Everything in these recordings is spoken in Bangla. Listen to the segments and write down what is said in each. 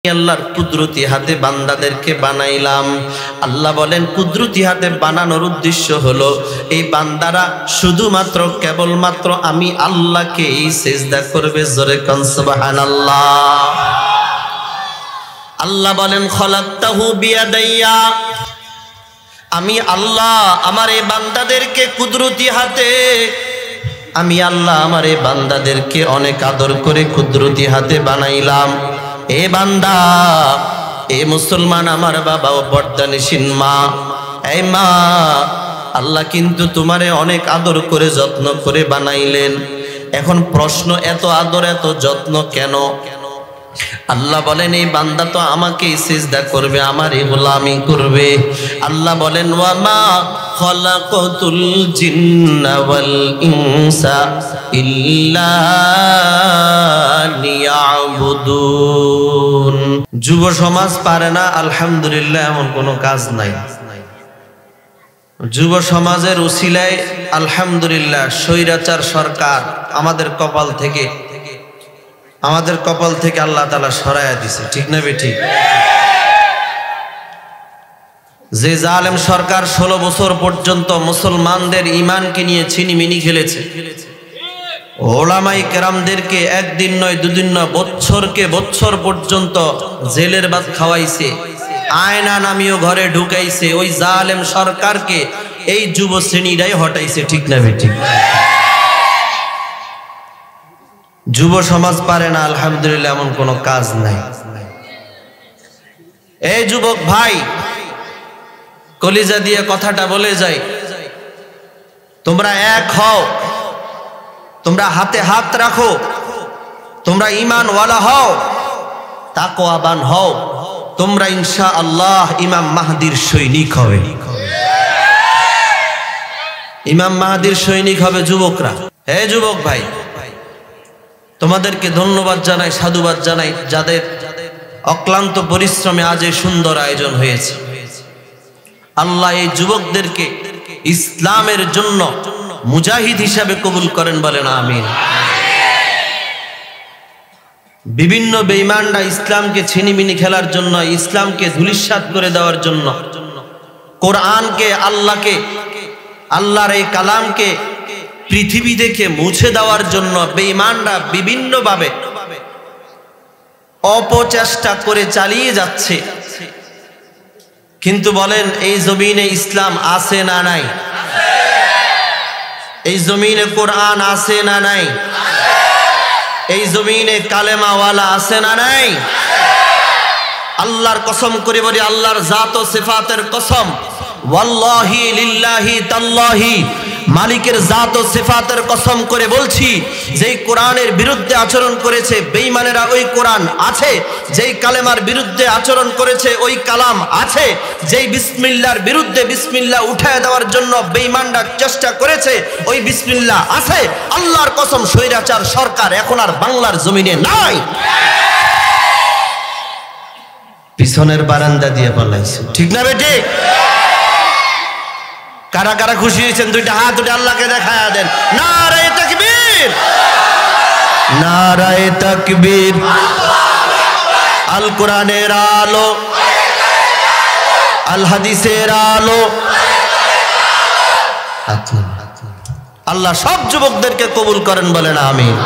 আল্লাহর কুদরতি হাতে বান্দাদেরকে বানাইলাম। আল্লাহ বলেন কুদরতি হাতে বানানোর উদ্দেশ্য হলো এই বান্দারা শুধুমাত্র কেবলমাত্র আমি আল্লাহকে সিজদা করবে। জোরে কোন সুবহানাল্লাহ। আল্লাহ বলেন খলাকতাহু বিয়াদাইয়া, আমি আল্লাহ আমার এই বান্দাদেরকে কুদরতি হাতে, আমি আল্লাহ আমার এই বান্দাদেরকে অনেক আদর করে কুদরতি হাতে বানাইলাম। এ বান্দা, এ মুসলমান আমার বাবা ও পর্দানিসীন মা, এই মা, আল্লাহ কিন্তু তোমারে অনেক আদর করে যত্ন করে বানাইলেন। এখন প্রশ্ন, এত আদর এত যত্ন কেন? আল্লাহ বলেন এই বান্দা তো আমাকেই সিজদা করবে, আমারই গোলামি করবে। আল্লাহ বলেন ওয়ামা খলাকতুল জিন্না ওয়াল ইনসা ইল্লা লিয়াবুদুন। যুব সমাজ পারে না, আলহামদুলিল্লাহ, এমন কোনো কাজ নাই। যুব সমাজের উসিলায় আলহামদুলিল্লাহ স্বৈরাচার সরকার আমাদের কপাল থেকে আল্লাহ তাআলা সরাইয়া দিছে। ঠিক না বেঠিক? যে জালেম সরকার 16 বছর পর্যন্ত মুসলমানদের ঈমানকে নিয়ে ছিনিমিনি খেলেছে, ওলামায়ে কেরামদেরকে একদিন নয় দুদিন নয় বছরকে বছর পর্যন্ত জেলের ভাত খাওয়াইছে, আয়না নামিও ঘরে ঢুকাইছে, ওই জালেম সরকারকে এই যুব শ্রেণীরাই হটাইছে। ঠিক না বেঠিক? যুব সমাজ পারে না, আলহামদুলিল্লাহ, এমন কোনো কাজ নাই। এই যুবক ভাই, কলিজা দিয়ে কথাটা বলে যাই, তোমরা এক হও, তোমরা হাতে হাত রাখো, তোমরা ঈমানওয়ালা হও, তাকওয়াবান হও, তোমরা ইনশাআল্লাহ ইমাম মাহদির সৈনিক হবে। ইমাম মাহদির সৈনিক হবে যুবকরা। হে যুবক ভাই, তোমাদেরকে ধন্যবাদ জানাই, সাধুবাদ জানাই, যাদের অক্লান্ত পরিশ্রমে আজ এই সুন্দর আয়োজন হয়েছে। আল্লাহ এই যুবকদেরকে ইসলামের জন্য মুজাহিদ হিসাবে কবুল করেন, বলেন আমিন। বিভিন্ন বেঈমানরা ইসলামকে ছিনিমিনি খেলার জন্য, ইসলামকে ধূলিসাৎ করে দেওয়ার জন্য, কোরআনকে, আল্লাহকে, আল্লাহর এই কালামকে পৃথিবী থেকে মুছে দেওয়ার জন্য বেঈমানরা বিভিন্নভাবে অপচেষ্টা করে চালিয়ে যাচ্ছে। কিন্তু বলেন, এই জমিনে ইসলাম আছে না নাই? এই জমিনে কোরআন আছে না নাই? এই জমিনে কালেমাওয়ালা আছে না নাই? আল্লাহর কসম করে বলি, আল্লাহর জাত ও সিফাতের কসম, ওয়াল্লাহি লিল্লাহি তাল্লাহি, মালিকের জাত ও সিফাতের কসম করে বলছি, যেই কোরআনের বিরুদ্ধে আচরণ করেছে বেঈমানেরা, ওই কোরআন আছে। যেই কালেমার বিরুদ্ধে আচরণ করেছে ওই কালাম আছে। যেই বিসমিল্লাহর বিরুদ্ধে বিসমিল্লাহ উঠায় দেওয়ার জন্য বেঈমানরা চেষ্টা করেছে, ওই বিসমিল্লাহ আছে। আল্লাহর কসম, স্বৈরাচার সরকার এখন আর বাংলার জমিনে নাই। পিছনের বারান্দা দিয়ে পালাইছে। ঠিক না বেটি? কারা কারা খুশি হয়েছেন? দুইটা হাত উঠে আল্লাহকে দেখায়া দেন। নারায়ে তাকবীর, নারায়ে তাকবীর। আল কোরআনের আলো, আল হাদিসের আলো। আল্লাহ সব যুবকদেরকে কবুল করেন, বলেন আমিন।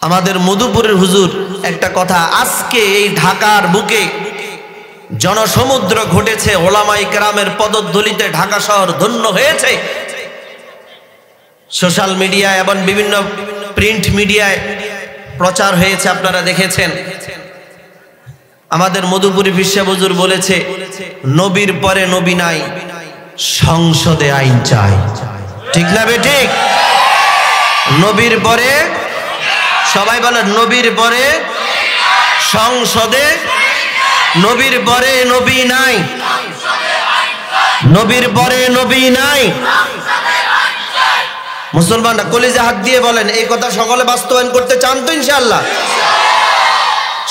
আমাদের মধুপুরের হুজুর একটা কথা, আজকে এই ঢাকার বুকে জনসমুদ্র ঘটেছে, ওলামায়ে কেরামের পদধূলিতে ঢাকা শহর ধন্য হয়েছে। সোশ্যাল মিডিয়ায় এবং বিভিন্ন প্রিন্ট মিডিয়ায় প্রচার হয়েছে, আপনারা দেখেছেন। আমাদের মধুপুরী বিশ্ব হুজুর বলেছে, নবীর পরে নবী নাই, সংসদে আইন চাই। ঠিক না বেঠিক? নবীর পরে, সবাই বলেন, নবীর পরে সংসদে, নবীর পরে নবী নাই, নবীর পরে নবী নাই। মুসলমানরা কলিজা হাত দিয়ে বলেন, এই কথা সকলে বাস্তবায়ন করতে চান তো ইনশাআল্লাহ?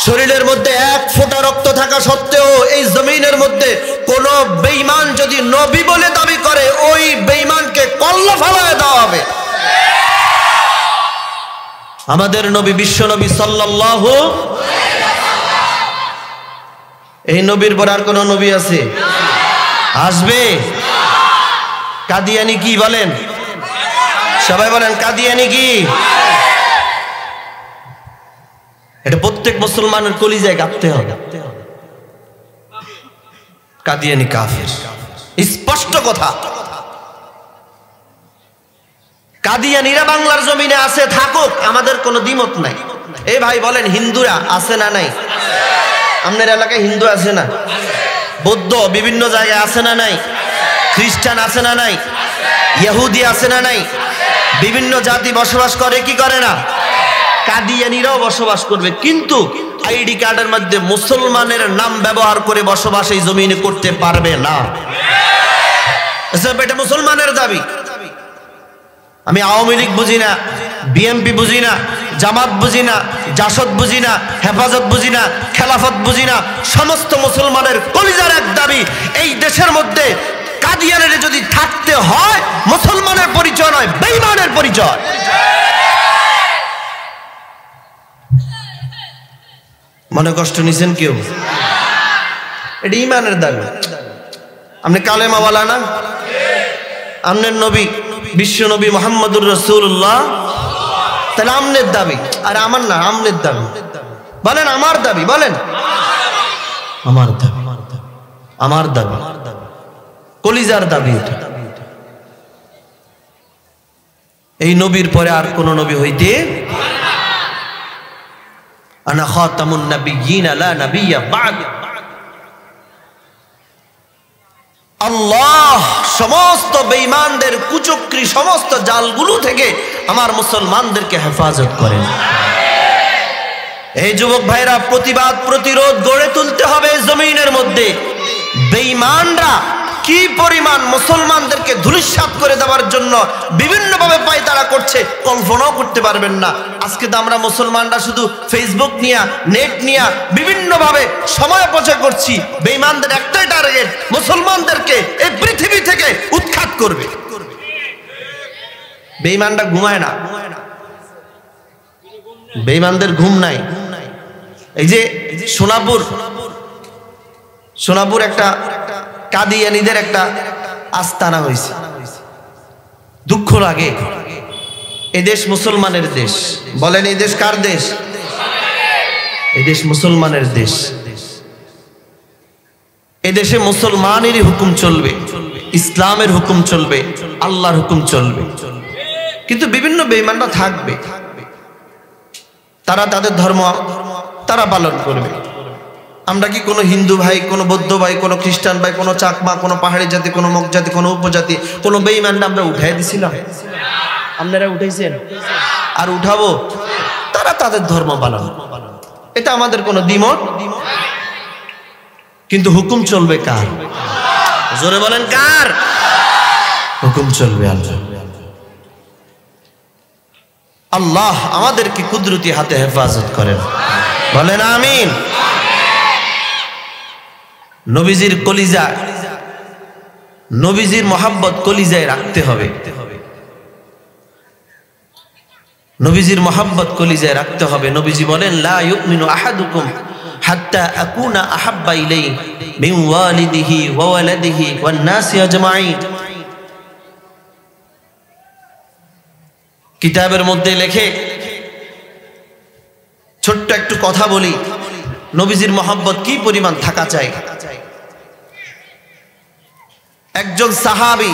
শরীরের মধ্যে এক ফোঁটা রক্ত থাকা সত্ত্বেও এই জমিনের মধ্যে কোন বেঈমান যদি নবী বলে দাবি করে, ওই বেঈমানকে কল্লা ফালায় দেওয়া হবে। আমাদের নবী বিশ্ব নবী সাল্লাল্লাহু, এই নবীর পর আর কোন নবী আছে? আসবে? কাদিয়ানি কি বলেন? সবাই বলেন কাদিয়ানি কি? এটা প্রত্যেক মুসলমানের কলিজায় গাঁথতে হবে। কাদিয়ানি কাফের, স্পষ্ট কথা। কাদিয়ানিরা বাংলার জমিনে আছে, থাকুক, আমাদের কোনো দ্বিমত নাই। এই ভাই বলেন হিন্দুরা আছে না নাই? আপনার এলাকায় হিন্দু আছে না? বৌদ্ধ বিভিন্ন জায়গায় আছে না নাই? খ্রিস্টান আছে না নাই? ইহুদি আছে না নাই? বিভিন্ন জাতি বসবাস করে কি করে না? কাদিয়ানিরাও বসবাস করবে, কিন্তু আইডি কার্ডের মধ্যে মুসলমানের নাম ব্যবহার করে বসবাস এই জমিনে করতে পারবে না। এটা মুসলমানের দাবি। আমি আওয়ামী লীগ বুঝি না, বিএনপি বুঝি না, জামাত বুঝি না, জাসদ বুঝি না, হেফাজত বুঝি না, খেলাফত বুঝি না। সমস্ত মুসলমানের কলিজার এক দাবি, এই দেশের মধ্যে কাদিয়ানের যদি থাকতে হয়, মুসলমানের পরিচয় নয়, বেঈমানের পরিচয়। মনে কষ্ট নিছেন কেউ? এটা ইমানের দাবি। আপনি কালেমাওয়ালা না? আপনার নবী বিশ্ব নবী মুহাম্মদুর রাসূলুল্লাহ, তাহলে আমনের দাবি। আর আমার না, আমনের দাবি। বলেন আমার দাবি, বলেন আমার দাবি, আমার দাবি, কলিজার দাবি। এই নবীর পরে আর কোন নবী হইতে আনা খাতামুন নাবিয়্যিন লা নাবিয়্যা বা'দ। আল্লাহ সমস্ত বেঈমানদের কুচক্রী সমস্ত জালগুলো থেকে আমার মুসলমানদেরকে হেফাজত করেন। এই যুবক ভাইরা, প্রতিবাদ প্রতিরোধ গড়ে তুলতে হবে জমিনের মধ্যে। বেঈমানরা কি পরিমাণ মুসলমানদেরকে ধূলিসাৎ করে দেওয়ার জন্য বিভিন্নভাবে পায়তারা করছে, কল্পনাও করতে পারবেন না। আজকে তো আমরা মুসলমানরা শুধু ফেসবুক নিয়ে, নেট নিয়ে বিভিন্নভাবে সময় অপচয় করছি। বেঈমানদের একটাই টার্গেট, মুসলমানদেরকে এই পৃথিবী থেকে উৎখাত করবে। বেঈমানরা ঘুমায় না, বেঈমানদের ঘুম নাই। এই যে সোনাপুর একটা কাদিয়ানীদের একটা আস্তানা হয়েছে। দুঃখ লাগে, এদেশ মুসলমানের দেশ। বলেন এই দেশ কার দেশ? এই দেশ মুসলমানের দেশ। এদেশে মুসলমানেরই হুকুম চলবে, ইসলামের হুকুম চলবে, আল্লাহর হুকুম চলবে। কিন্তু বিভিন্ন বেঈমানরা থাকবে, তারা তাদের ধর্ম তারা পালন করবে। আমরা কি কোনো হিন্দু ভাই, কোনো বৌদ্ধ ভাই, কোনো খ্রিস্টান ভাই, কোনো চাকমা, কোনো পাহাড়ি জাতি, কোনো মগ জাতি, কোনো উপজাতি, কোনো বেঈমানরা আমরা উঠাই দিছিলাম? আপনারা উঠাইছেন আর উঠাবো? তারা তাদের ধর্ম পালন, এটা আমাদের কোনো দ্বিমত। কিন্তু হুকুম চলবে কার? জোরে বলেন কার হুকুম চলবে? আল্লাহ। আল্লাহ আমাদেরকে কুদরতি হাতে হেফাজত করেন, বলেন আমিন। নবীজির কলিজা, নবীজির মোহাব্বত কলিজায় রাখতে হবে। নবীজির মোহাব্বত কলিজায় রাখতে হবে। নবীজি বলেন, লা ইউমিনু আহাদুকুম হাত্তা আকুনা আহাব্বা ইলাইহি মিন ওয়ালিদিহি ওয়া ওয়ালাদিহি ওয়ান নাসি আজমাইন। কিতাবের মধ্যে লেখে, ছোট্ট একটু কথা বলি, নবীজির মোহাব্বত কি পরিমাণ থাকা চাই। একজন সাহাবী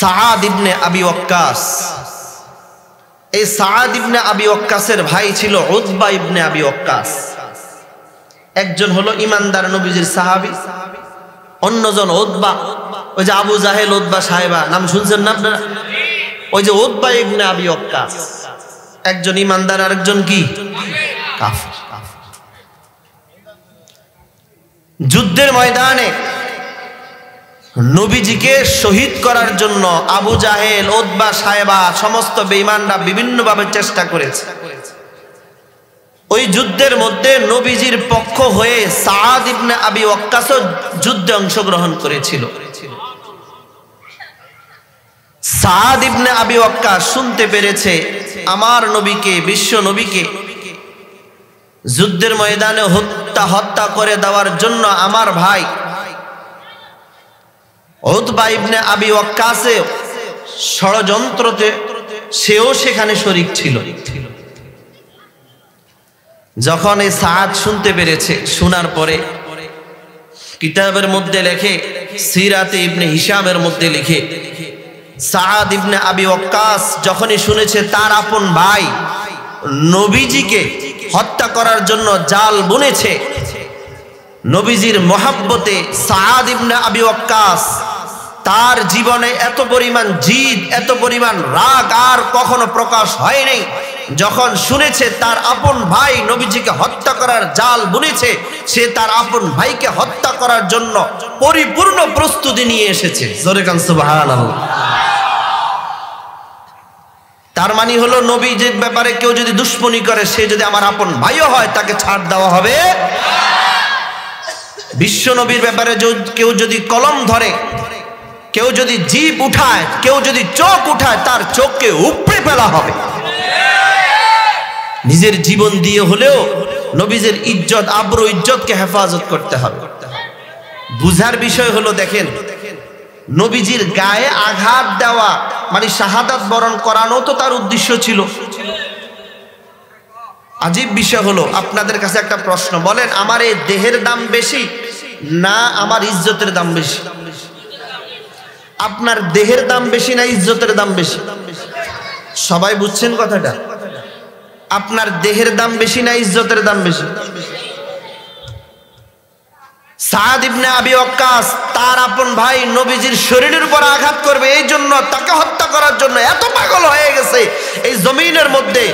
সাআদ ইবনে আবি ওয়াক্কাস, এই সাআদ ইবনে আবি ওয়াক্কাসের ভাই ছিল উতবা ইবনে আবি ওয়াক্কাস। একজন হলো ইমানদার নবীজির সাহাবী, অন্যজন উতবা, ওই যে আবু জাহেল উতবা সাহেবা, নাম শুনছেন না আপনারা? ওই যে উতবা ইবনে আবি ওয়াক্কাস, একজন ইমানদার আর একজন কি কাফির। যুদ্ধের ময়দানে নবীজিকে শহীদ করার জন্য আবু জাহেল, উতবা সাহেবা, সমস্ত বেঈমানরা বিভিন্নভাবে চেষ্টা করেছে। ওই যুদ্ধের মধ্যে নবীজির পক্ষ হয়ে সাআদ ইবনে আবি ওয়াক্কাসও যুদ্ধে অংশগ্রহণ করেছিল। সাআদ ইবনে আবি ওয়াক্কাস শুনতে পেরেছে আমার নবীকে, বিশ্ব নবীকে যুদ্ধের ময়দানে হত্যা করে দেওয়ার জন্য আমার ভাই উতবা ইবনে আবি ওয়াক্কাসে ষড়যন্ত্রতে সেও সেখানে শরীক ছিল। যখন এই সাদ শুনতে পেরেছে, শোনার পরে কিতাবের মধ্যে লেখে, সিরাতে ইবনে হিশামের মধ্যে লিখে, সাদ ইবনে আবি ওয়াক্কাস যখনই শুনেছে তার আপন ভাই নবীজিকে হত্যা করার জন্য জাল বুনেছে, নবীজির মহাব্বতে সাদ ইবনে আবি ওয়াক্কাস তার জীবনে এত পরিমাণ জিদ, এত পরিমাণ রাগ আর কখনো প্রকাশ হয় নাই। যখন শুনেছে তার আপন ভাই নবীজিকে হত্যা করার জাল বুনেছে, সে তার আপন ভাইকে হত্যা করার জন্য পরিপূর্ণ প্রস্তুতি নিয়ে এসেছে। জোরে কান সুবহানাল্লাহ। তার মানে হলো নবীজির ব্যাপারে কেউ যদি দুশ্মনী করে, সে যদি আমার আপন ভাইও হয়, তাকে ছাড় দেওয়া হবে। বিশ্ব নবীর ব্যাপারে কেউ যদি কলম ধরে, কেউ যদি জিভ উঠায়, কেউ যদি চোখ উঠায়, তার চোখকে উপড়ে ফেলা হবে। নিজের জীবন দিয়ে হলেও নবীজির ইজ্জত, আবরু, ইজ্জতকে হেফাজত করতে হবে। বুঝার বিষয় হলো, দেখেন, নবীজির গায়ে আঘাত দেওয়া মানে শাহাদাত বরণ করানো তো তার উদ্দেশ্য ছিল। আজীব বিষয় হলো, আপনাদের কাছে একটা প্রশ্ন, বলেন আমার এই দেহের দাম বেশি না আমার ইজ্জতের দাম বেশি? আপনার দেহের দাম বেশি না ইজ্জতের দাম বেশি? সবাই বুঝছেন কথাটা? আপনার দেহের দাম বেশি না ইজ্জতের দাম বেশি? সাদ ইবনে আবি ওয়াক্কাস তার আপন ভাই নবীজির শরীরের উপর আঘাত করবে, এই জন্য তাকে হত্যা করার জন্য এত পাগল হয়ে গেছে এই জমিনের মধ্যে।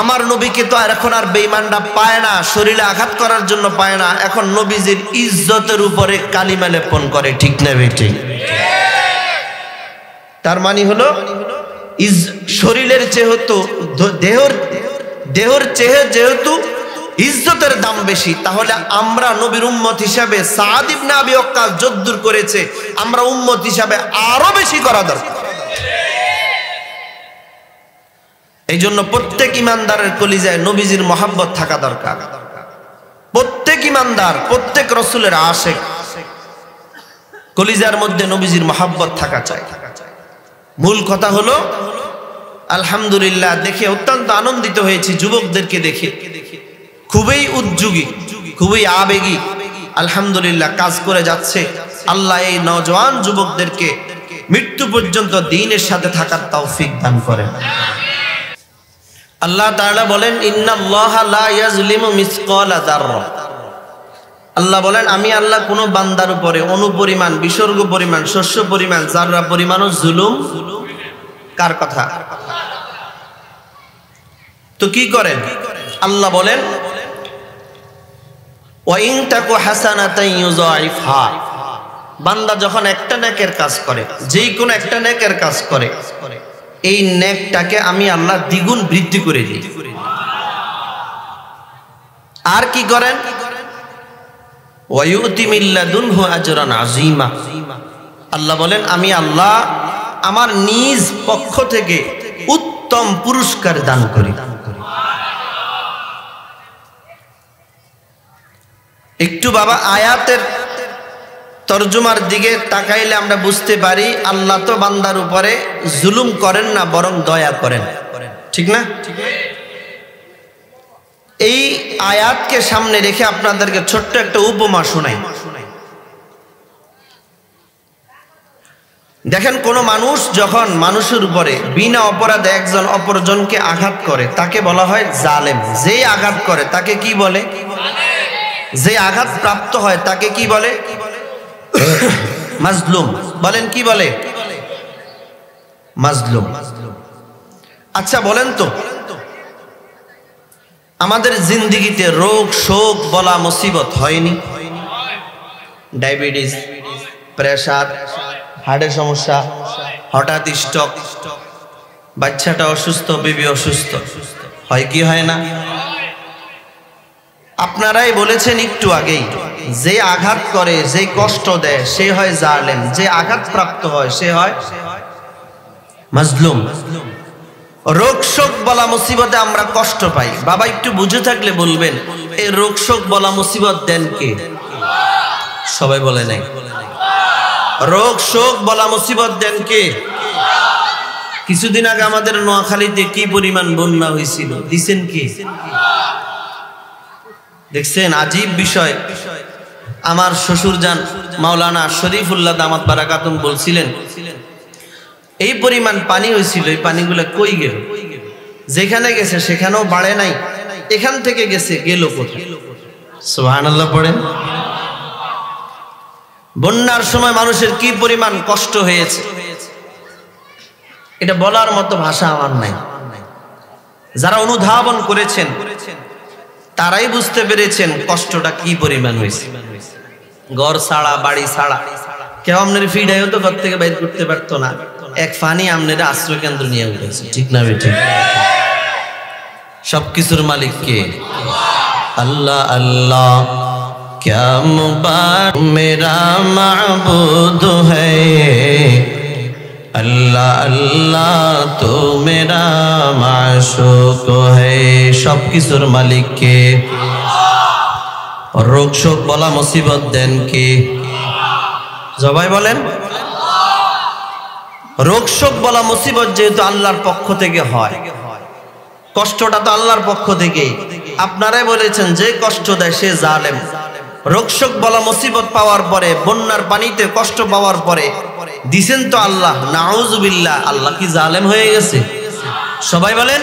আমার নবীকে তো আর এখন আর বেঈমানরা পায় না, শরীরে আঘাত করার জন্য পায় না, এখন নবীজির ইজ্জতের উপরে কালিমা লেপন করে। ঠিক না বেঠিক? তার মানে হলো শরীরের যেহেতু দেহর চেয়ে যেহেতু ইজ্জতের দাম বেশি, তাহলে আমরা নবীর উম্মত হিসাবে সাদ ইবনে আবি ওয়াক্কাস যদ্দুর করেছে, আমরা উম্মত হিসাবে আরো বেশি করা দরকার। এই জন্য প্রত্যেক ইমানদারের কলিজায় নবীজির মহাব্বত থাকা দরকার। প্রত্যেক ইমানদার, প্রত্যেক রাসূলের আশিক কলিজার মধ্যে নবীজির মহাব্বত থাকা চাই। মূল কথা হলো, আলহামদুলিল্লাহ দেখে অত্যন্ত আনন্দিত হয়েছি যুবকদেরকে দেখে, খুবই উদ্যোগী, খুবই আবেগী, আলহামদুলিল্লাহ কাজ করে যাচ্ছে। আল্লাহ এই নওজোয়ান যুবকদেরকে মৃত্যু পর্যন্ত দ্বীনের সাথে থাকার তৌফিক দান করেন। আল্লাহ তাআলা বলেন, ইন্নাল্লাহা লা ইয়াজলিমু মিসকালা যাররা। আল্লাহ বলেন, আমি আল্লাহ কোনো বান্দার উপরে অনুপরিমাণ, বিসর্গ পরিমাণ, শস্য পরিমাণ, যাররা পরিমাণও জুলুম। কার কথা? তো কি করেন? আল্লাহ বলেন, ওয়া ইন তাকু হাসানাতান ইউযাইফহা। বান্দা যখন একটা নেকের কাজ করে, যেই কোনো একটা নেকের কাজ করে, এই নেকটাকে আমি আল্লাহ দ্বিগুণ বৃদ্ধি করে দিই। আর কি করেন? ওয়া ইউতি মিন লাদুনহু আজরান আযীমা। আল্লাহ বলেন, আমি আল্লাহ আমার নিজ পক্ষ থেকে উত্তম পুরস্কার দান করি। একটু বাবা আয়াতের তরজমার দিকে তাকাইলে আমরা বুঝতে পারি, আল্লাহ তো বান্দার উপরে জুলুম করেন না, বরং দয়া করেন। ঠিক না? এই আয়াতকে সামনে রেখে আপনাদেরকে ছোট্ট একটা উপমা শোনাই। দেখেন, কোন মানুষ যখন মানুষের উপরে বিনা অপরাধে একজন অপরজনকে আঘাত করে, তাকে বলা হয় জালেম। যে আঘাত করে তাকে কি বলে? যে আঘাত প্রাপ্ত হয় তাকে কি বলে? মাজলুম। বলেন কি বলে? মাজলুম। আচ্ছা বলেন তো, আমাদের জিন্দেগিতে রোগ শোক বলা মুসিবত হয়নি? ডায়াবেটিস, প্রেসার, হার্টের সমস্যা, হঠাৎ স্ট্রোক, বাচ্চাটা অসুস্থ, বেবি অসুস্থ, হয় কি হয় না? আপনারাই বলেছেন একটু আগেই, যে আঘাত করে, যে কষ্ট দেয়, সে হয় জালেম, যে আঘাত প্রাপ্ত হয় সে হয় মাজলুম। রোগ শোক বলা মুসিবতে আমরা কষ্ট পাই। বাবা একটু বুঝে থাকলে বলবেন, এই রোগ শোক বলা মুসিবত দেন কে? সবাই বলে নাই। রোগ শোক বলা মুসিবত দেন কে? কিছুদিন আগে আমাদের নোয়াখালীতে কি পরিমাণ বন্যা হয়েছিল, দিছেন কি? দেখছেন, আজীব বিষয়। আমার শ্বশুর জান মাওলানা শরীফুল্লাহ দামাত বারাকাতুম বলছিলেন, এই পরিমাণ পানি হয়েছিল, এই পানিগুলো কই গেল? যেখানে গেছে সেখানেও বাড়ে নাই, এখান থেকে গেছে গেল কোথায়? সুবহানাল্লাহ পড়েন। বন্যার সময় মানুষের কি পরিমাণ কষ্ট হয়েছে, এটা বলার মতো ভাষা আমার নাই। যারা অনুধাবন করেছেন তারাই বুঝতে পেরেছেন কষ্টটা কি পরিমাণ হয়েছে। ঘর ছাড়া, বাড়ি ছাড়া, কেউ আপনার ফিডাইও তো ঘর থেকে বাইর করতে পারতো না। এক ফানি আপনার আশ্রয় কেন্দ্র নিয়ে উঠেছে, ঠিক না বেঠিক? সবকিছুর মালিক কে? আল্লাহ। আল্লাহ क्या मुबारक मेरा माबूद है, अल्लाह अल्लाह तो मेरा माशूक है। सब किसुर मालिक के। रोग शोक बला मुसीबत देन के? जबाई बोलें। रोग शोक बला मुसीबत जेहेतु आल्लाहर पक्ष थेके हय, कष्टटा तो आल्लाहर पक्ष थेकेई। आपनाराई बोलेছেন যে কষ্ট দেয় সে জালেম। রোগশোক বলা মুসিবত পাওয়ার পরে, বন্যার পানিতে কষ্ট পাওয়ার পরে দিছেন তো আল্লাহ, নাউজুবিল্লাহ। আল্লাহ কি জালেম হয়ে গেছে? সবাই বলেন।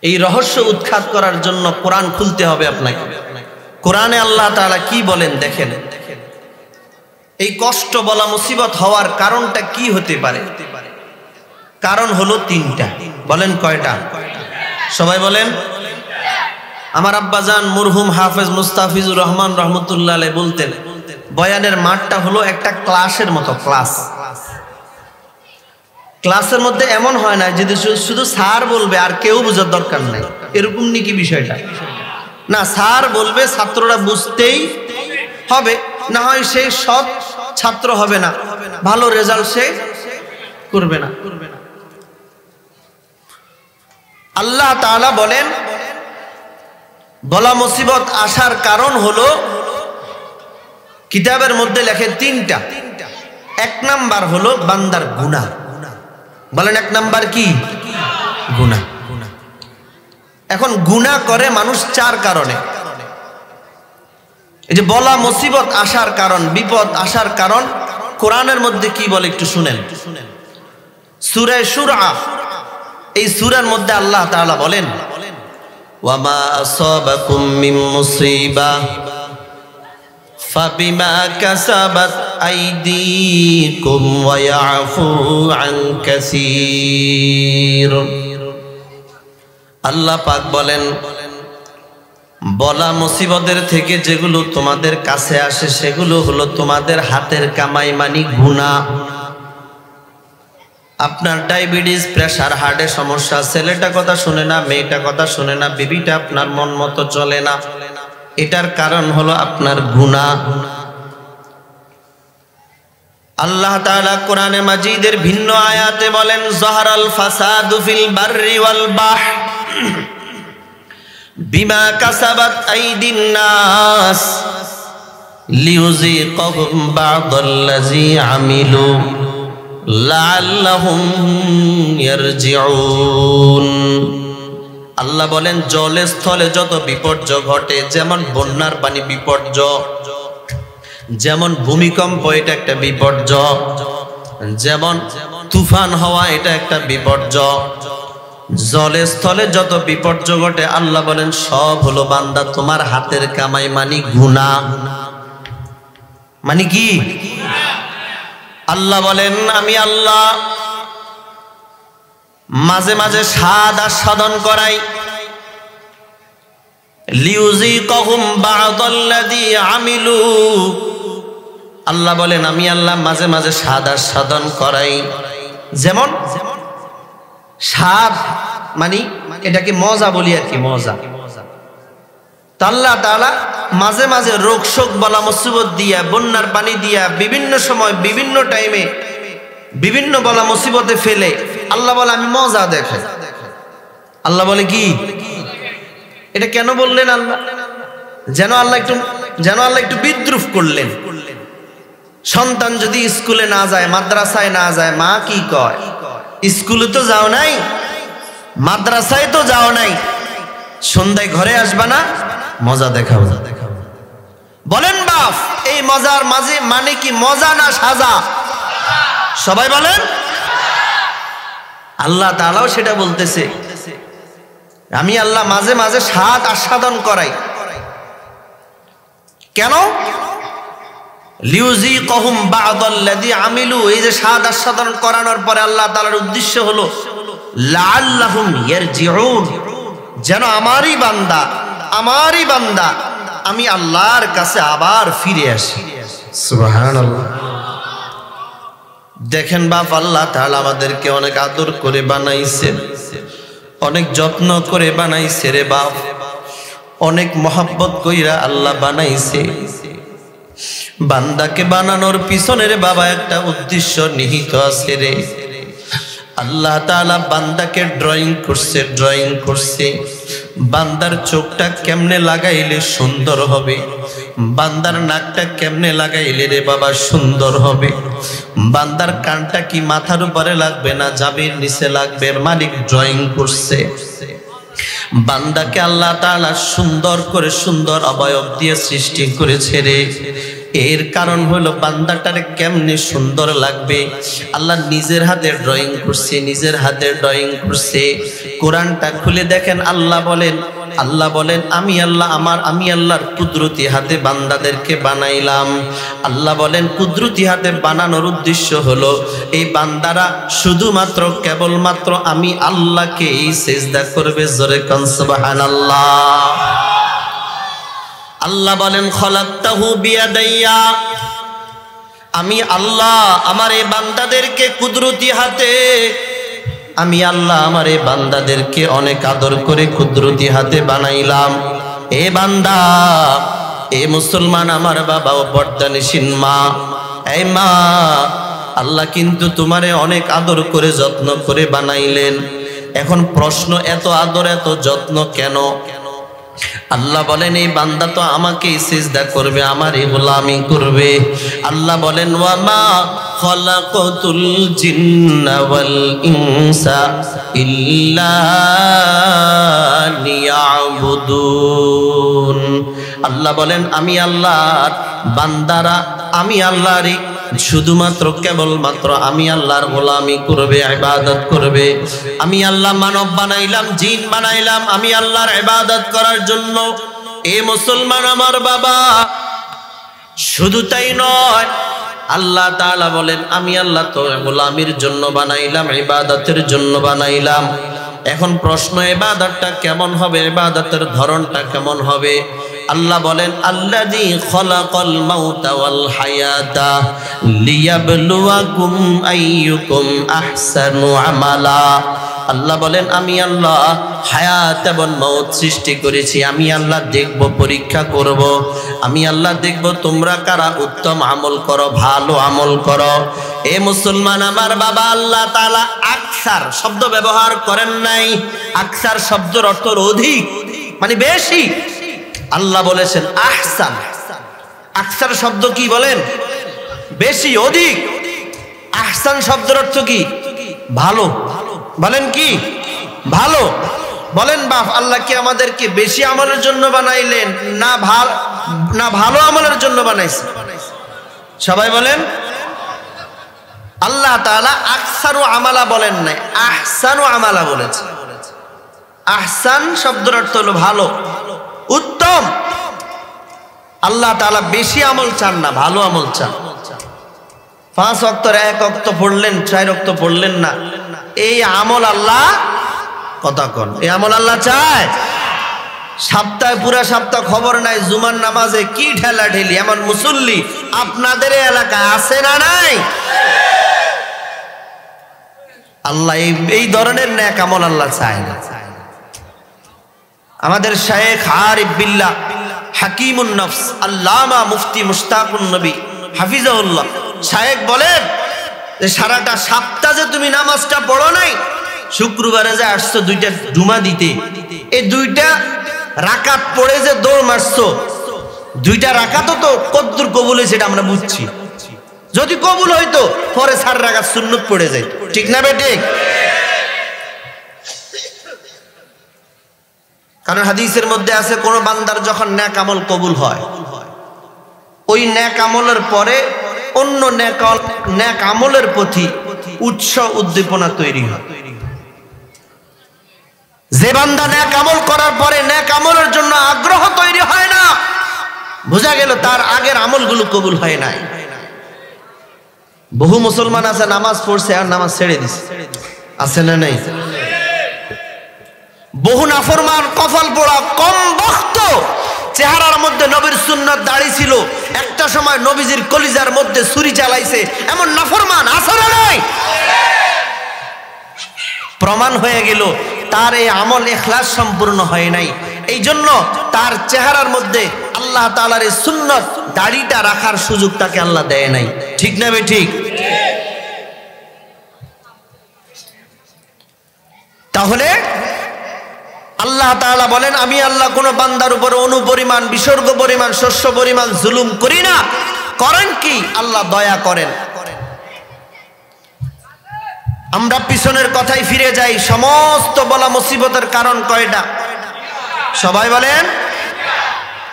এই রহস্য উৎখাত করার জন্য কোরআন খুলতে হবে আপনাকে। কোরআনে আল্লাহ তাআলা কি বলেন দেখেন। এই কষ্ট বলা মুসিবত হওয়ার কারণটা কি হতে পারে? কারণ হলো তিনটা। বলেন কয়টা? সবাই বলেন। আমার আব্বাজান মুরহুম হাফেজ মুস্তাফিজুর রহমান রহমতুল্লাহ আলাইহি বলতেন, বয়ানের মাঠটা হলো একটা ক্লাসের মতো। ক্লাসের মধ্যে এমন হয় না যে শুধু স্যার বলবে আর কেউ বোঝার দরকার নাই, এরকম নাকি বিষয়টা? না, স্যার বলবে, ছাত্ররা বুঝতেই হবে, না হয় সেই সৎ ছাত্র হবে না, ভালো রেজাল্ট সে করবে না। আল্লাহ তাআলা বলেন বলা মুসিবত আসার কারণ হলো, কিতাবের মধ্যে লেখে তিনটা। এক নাম্বার হলো বান্দার গুনাহ। বলেন এক নাম্বার কি? গুনাহ। এখন গুনাহ করে মানুষ চার কারণে। এই যে বলা মুসিবত আসার কারণ, বিপদ আসার কারণ, কোরআনের মধ্যে কি বলে একটু শুনেন। সূরা শুরা, এই সূরার মধ্যে আল্লাহ তাআলা বলেন, ওয়ামা আসাবাকুম মিন মুসিবা ফাবিমা কাসাবাত আইদিকুম ওয়া ইয়াফু আন কাসীর। আল্লাহ পাক বলেন, বলা মুসিবতের থেকে যেগুলো তোমাদের কাছে আসে সেগুলো হলো তোমাদের হাতের কামাই, মানে গুনাহ। আপনার ডায়াবেটিস, প্রেসার, হার্টের সমস্যা, ছেলেটা কথা শুনে না, মেয়েটা কথা শুনে না, বিবিটা আপনার মন মতো চলে না, এটার কারণ হলো আপনার গুনাহ। আল্লাহ তাআলা কোরআনে মাজিদের ভিন্ন আয়াতে বলেন, যাহারাল ফাসাদু ফিল বাররি ওয়াল বাহর বিমা কাসাবাত আইদিন নাস লিইউযীকাহুম বা'দাল্লাযী আমিলু লাআল্লাহুম ইয়ারজিউন। আল্লাহ বলেন, জলে স্থলে যত বিপর্যয় ঘটে, যেমন বন্যার পানি বিপর্যয়, যেমন ভূমিকম্প এটা একটা বিপর্যয়, যেমন তুফান হওয়া এটা একটা বিপর্যয়, জলে স্থলে যত বিপর্যয় ঘটে আল্লাহ বলেন সব হলো বান্দা তোমার হাতের কামাই, মানে গুনাহ। মানে কি? আল্লাহ বলেন, আমি আল্লাহ মাঝে মাঝে স্বাদ আস্বাদন করাই, লিউযীকাহুম বা'দাল্লাযী আমিলু। আল্লাহ বলেন, আমি আল্লাহ মাঝে মাঝে স্বাদ আস্বাদন করাই। যেমন স্বাদ মানে এটাকে মজা বলি আর কি, মজা। আল্লাহ তাআলা মাঝে মাঝে রোগ শোক বলা মুসিবত দিয়া, বন্যার পানি দিয়া, বিভিন্ন সময় বিভিন্ন টাইমে বিভিন্ন বলা মুসিবতে ফেলে আল্লাহ বলে আমি মজা দেখাই। আল্লাহ বলে কি? এটা কেন বললেন আল্লাহ? যেন আল্লাহ একটু বিদ্রুপ করলেন। সন্তান যদি স্কুলে না যায়, মাদ্রাসায় না যায়, মা কি কয়? স্কুলে তো যাও নাই, মাদ্রাসায় তো যাও নাই, সন্ধ্যায় ঘরে আসবা না, মজা দেখাবো। বলেন বাপ, এই মজার মাঝে মানে কি মজা না সাজা? সবাই বলেন। আল্লাহ তাআলাও সেটা বলতেছে, আমি আল্লাহ মাঝে মাঝে স্বাদ আস্বাদন করাই। কেন? লিউযীকাহুম বা'দাল্লাযী আমিলু, এই যে স্বাদ আস্বাদন করানোর পরে আল্লাহ তাআলার উদ্দেশ্য হলো লাআল্লাহুম ইয়ারজিউন, যেন আমারই বান্দা আমি আল্লাহর কাছে আবার ফিরে আসি। সুবহানাল্লাহ। দেখেন বাপ, আল্লাহ তাআলা আমাদেরকে অনেক আদর করে বানাইছে, অনেক যত্ন করে বানাইছে রে বাপ, অনেক মহব্বত কইরা আল্লাহ বানাইছে। বান্দাকে বানানোর পিছনে রে বাবা একটা উদ্দেশ্য নিহিত আছে রে। আল্লাহ তাআলা বান্দাকে ড্রয়িং করছে, বান্দার চোখটা কেমনে লাগাইলে সুন্দর হবে, বান্দার নাকটা কেমনে লাগাইলে রে বাবা সুন্দর হবে, বান্দার কানটা কি মাথার উপরে লাগবে না জাবির নিচে লাগবে, মালিক ড্রয়িং করছে। বান্দাকে আল্লাহ তাআলা সুন্দর অবয়ব দিয়ে সৃষ্টি করেছে রে। এর কারণ হলো বান্দাটারে কেমনে সুন্দর লাগবে আল্লাহ নিজের হাতে ড্রয়িং করছে। কোরআনটা খুলে দেখেন, আল্লাহ বলেন আমি আল্লাহর কুদরতি হাতে বান্দাদেরকে বানাইলাম। আল্লাহ বলেন কুদরতি হাতে বানানোর উদ্দেশ্য হলো এই বান্দারা শুধুমাত্র কেবলমাত্র আমি আল্লাহকে সিজদা করবে। জোরে কোন সুবহানাল্লাহ। আল্লাহ বলেন খলাকতাহু বিয়াদাইয়া, আমি আল্লাহ আমার এই বান্দাদেরকে কুদরতি হাতে, আমি আল্লাহ আমার এই বান্দাদেরকে অনেক আদর করে কুদরতি হাতে বানাইলাম। এ বান্দা, এ মুসলমান আমার বাবা ও পর্দানিসীন মা, এই মা, আল্লাহ কিন্তু তোমারে অনেক আদর করে যত্ন করে বানাইলেন। এখন প্রশ্ন, এত আদর এত যত্ন কেন? আল্লাহ বলেন এই বান্দা তো আমাকেই সিজদা করবে, আমারই গোলামি করবে। আল্লাহ বলেন ওয়ামা খলাকাতুল জিন্না ওয়াল ইনসা ইল্লা লিয়াবুদুন। আল্লাহ বলেন আমি আল্লাহর বান্দারা আমি আল্লাহরই শুধুমাত্র কেবলমাত্র আমি আল্লাহর গোলামি করবে, ইবাদত করবে। আমি আল্লাহ মানব বানাইলাম, জিন বানাইলাম আমি আল্লাহর ইবাদত করার জন্য। এ মুসলমান আমার বাবা, শুধু তাই নয়, আল্লাহ তাআলা বলেন আমি আল্লাহ তো গোলামির জন্য বানাইলাম, ইবাদতের জন্য বানাইলাম। এখন প্রশ্ন, ইবাদতটা কেমন হবে, ইবাদতের ধরনটা কেমন হবে? আল্লাহ বলেন আল্লাযী খলাকাল মাউতা ওয়াল হায়াতা লিয়াবলুয়াকুম আইয়ুকুম আহসানু আমালা। আল্লাহ বলেন আমি আল্লাহ হায়াত এবং মওত সৃষ্টি করেছি, আমি আল্লাহ দেখব, পরীক্ষা করব, আমি আল্লাহ দেখব তোমরা কারা উত্তম আমল করো, ভালো আমল করো। এ মুসলমান আমার বাবা, আল্লাহ তাআলা আকসার শব্দ ব্যবহার করেন নাই। আকসার শব্দের অর্থ অধিক, মানে বেশি। আল্লাহ বলেছেন আহসান। আকসার শব্দ কি বলেন? বেশি, অধিক। আহসান শব্দের অর্থ কি? ভালো। বলেন কি? ভালো। বলেন বাপ, আল্লাহ কি আমাদেরকে বেশি আমলের জন্য বানাইলেন না ভালো আমলের জন্য বানাইছে? সবাই বলেন। আল্লাহ তাআলা আকসারু আমালা বলেন নাই, আহসানু আমালা বলেছে। আহসান শব্দের অর্থ হলো ভালো, উত্তম। আল্লাহ তাআলা বেশি আমল চান না, ভালো আমল চান। 5 ওয়াক্তের 1 ওয়াক্ত পড়লেন, 4 ওয়াক্ত পড়লেন না, এই আমল আল্লাহ কথা কোন, এই আমল আল্লাহ চায়? সপ্তাহে পুরা সপ্তাহ খবর নাই জুমার নামাজে কি ঠেলা ঠেলি, এমন মুসল্লি আপনাদের এলাকায় আছে না নাই? আল্লাহ এই ধরনের নেক আমল আল্লাহ চায় না। আমাদের শায়েখ আরিফ বিল্লাহ হাকিমুন নফস আল্লামা মুফতি মুশতাকুন নবী হাফিজাহুল্লাহ শায়েখ বলেন, যে সারাটা সপ্তাহ যে তুমি নামাজটা পড়ো নাই, শুক্রবারে যে আসছো দুইটা জুমা দিতে, এই দুইটা রাকাত পড়ে যে দৌড় মারছো, দুইটা রাকাতও তো কদ্দুর কবুল হয়েছে এটা আমরা বুঝছি। যদি কবুল হইতো পরে 4 রাকাত সুন্নত পড়ে যায়, ঠিক না বে ঠিক? কারণ হাদিসের মধ্যে আছে কোন বান্দার যখন নেক আমল কবুল হয়, ওই নেক আমলের পরে অন্য নেক আমলের প্রতি উৎসাহ উদ্দীপনা তৈরি হয়। যে বান্দা নেক আমল করার পরে নেক আমলের জন্য আগ্রহ তৈরি হয় না, বোঝা গেল তার আগের আমলগুলো কবুল হয় নাই। বহু মুসলমান আছে নামাজ পড়ছে আর নামাজ ছেড়ে দিছে, আছে না নাই? বহু নাফরমান কপাল পোড়া কম বক্ত, চেহারার মধ্যে নবীর সুন্নাত দাড়ি ছিল, একটা সময় নবীজির কলিজার মধ্যে ছুরি চালাইছে, এমন নাফরমান আছে না নাই? প্রমাণ হয়ে গেল তার এই আমল ইখলাস সম্পূর্ণ হয় নাই। এই জন্য তার চেহারার মধ্যে আল্লাহ তাআলার এই সুন্নাত দাড়িটা রাখার সুযোগ তাকে আল্লাহ দেয় নাই, ঠিক না বে ঠিক? তাহলে আল্লাহ তাআলা বলেন, আমি আল্লাহ কোন বান্দার উপর অনুপরিমাণ, বিসর্গ পরিমাণ, শস্য পরিমাণ জুলুম করি না। করেন কি? আল্লাহ দয়া করেন। আমরা পিছনের কথাই ফিরে যাই। সমস্ত বলা মুসিবতের কারণ কয়টা? সবাই বলেন।